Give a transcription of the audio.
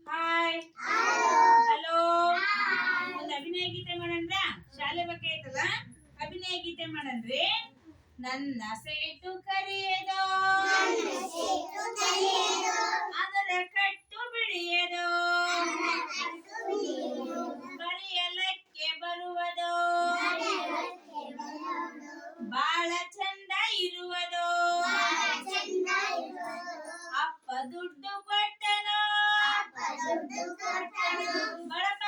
hi hello ಒಂದು ಅಭಿನಯ ಗೀತೆ ಮಾಡಂದ್ರ ಶಾಲೆ ಬಗ್ಗೆ ಐತಲ್ಲ ಅಭಿನಯ ಗೀತೆ ಮಾಡಂದ್ರಿ ನನ್ನ ಸೇಟು ಕರಿಯದೋ ಅದರ ಕಟ್ಟು ಬಿಳಿಯದೋ ಬರೆಯಲಕ್ಕೆ ಬರುವುದೋ ಬಾಳ ಚಂದ ಇರುವುದೋ ಅಪ್ಪ ದುಡ್ಡು ಕೊಟ್ಟನೋ ಬಳಪ